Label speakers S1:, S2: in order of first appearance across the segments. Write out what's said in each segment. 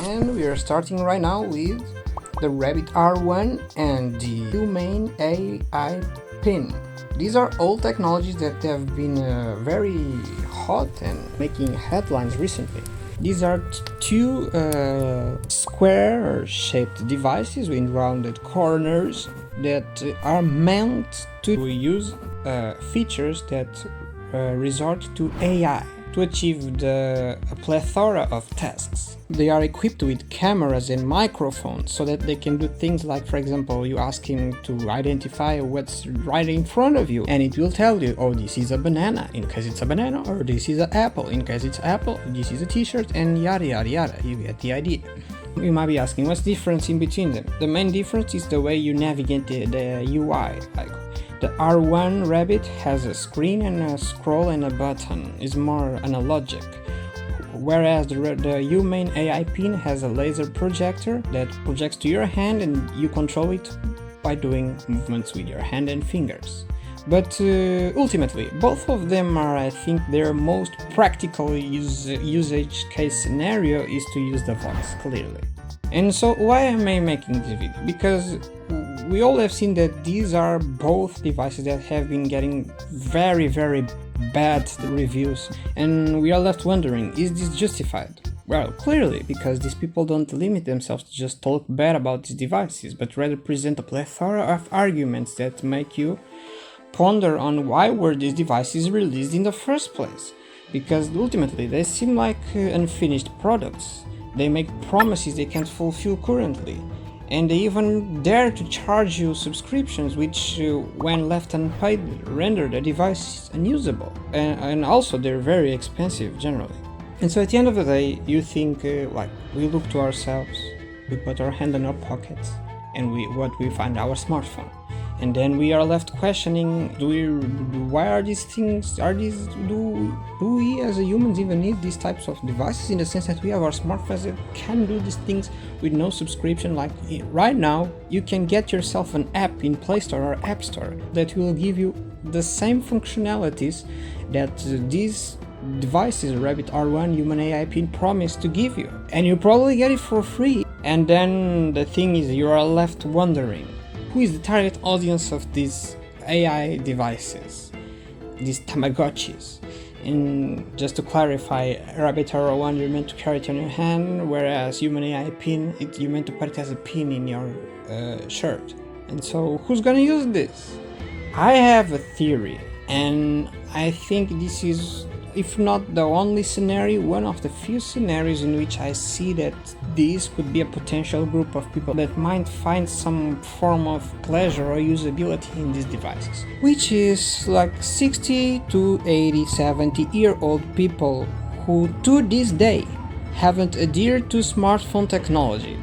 S1: And we are starting right now with the Rabbit R1 and the Humane AI pin. These are all technologies that have been very hot and making headlines recently. These are two square-shaped devices with rounded corners that are meant to use features that resort to AI to achieve a plethora of tasks. They are equipped with cameras and microphones so that they can do things like, for example, you ask him to identify what's right in front of you and it will tell you, oh, this is a banana in case it's a banana, or this is an apple in case it's apple, this is a t-shirt, and yada yada yada. You get the idea. You might be asking, what's the difference in between them? The main difference is the way you navigate the UI. Like, the R1 Rabbit has a screen and a scroll and a button, is more analogic, whereas the Humane AI pin has a laser projector that projects to your hand and you control it by doing movements with your hand and fingers. But ultimately, both of them are, I think, their most practical usage case scenario is to use the voice, clearly. And so why am I making this video? Because we all have seen that these are both devices that have been getting very, very bad reviews, and we are left wondering, is this justified? Well, clearly, because these people don't limit themselves to just talk bad about these devices, but rather present a plethora of arguments that make you ponder on why were these devices released in the first place. Because ultimately they seem like unfinished products. They make promises they can't fulfill currently, and they even dare to charge you subscriptions which, when left unpaid, render the device unusable. And also they're very expensive generally. And so at the end of the day, you think, like, we look to ourselves, we put our hand in our pockets, and we find our smartphone. And then we are left questioning, why are these things, do we as humans even need these types of devices, in the sense that we have our smartphones that can do these things with no subscription? Like right now, you can get yourself an app in Play Store or App Store that will give you the same functionalities that these devices, Rabbit R1, Humane AI pin, promise to give you. And you probably get it for free. And then the thing is, you are left wondering, who is the target audience of these AI devices, these Tamagotchis? And just to clarify, Rabbit R1, you're meant to carry it on your hand, whereas Humane AI pin, you're meant to put it as a pin in your shirt. And so who's gonna use this? I have a theory, and I think this is, if not the only scenario, one of the few scenarios in which I see that this could be a potential group of people that might find some form of pleasure or usability in these devices, which is like 60 to 80, 70-year-old people who to this day haven't adhered to smartphone technology.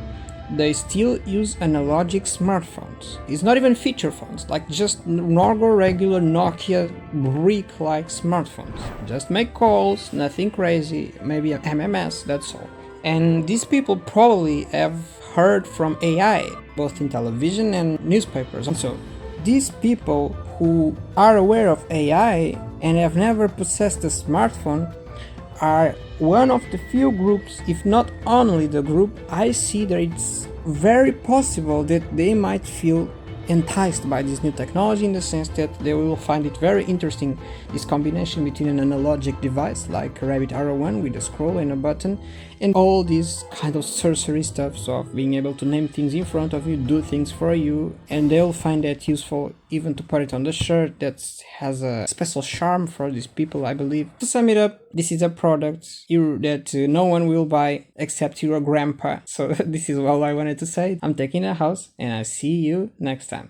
S1: They still use analogic smartphones. It's not even feature phones, like just normal regular Nokia brick-like smartphones. Just make calls, nothing crazy, maybe an MMS, that's all. And these people probably have heard from AI, both in television and newspapers. And so these people who are aware of AI and have never possessed a smartphone are one of the few groups, if not only the group, I see that it's very possible that they might feel enticed by this new technology, in the sense that they will find it very interesting, this combination between an analogic device like Rabbit R1 with a scroll and a button, and all these kind of sorcery stuff of being able to name things in front of you, do things for you, and they'll find that useful, even to put it on the shirt. That has a special charm for these people, I believe. To sum it up, this is a product that no one will buy except your grandpa. So this is all I wanted to say. I'm Techinthehouse, and I'll see you next time.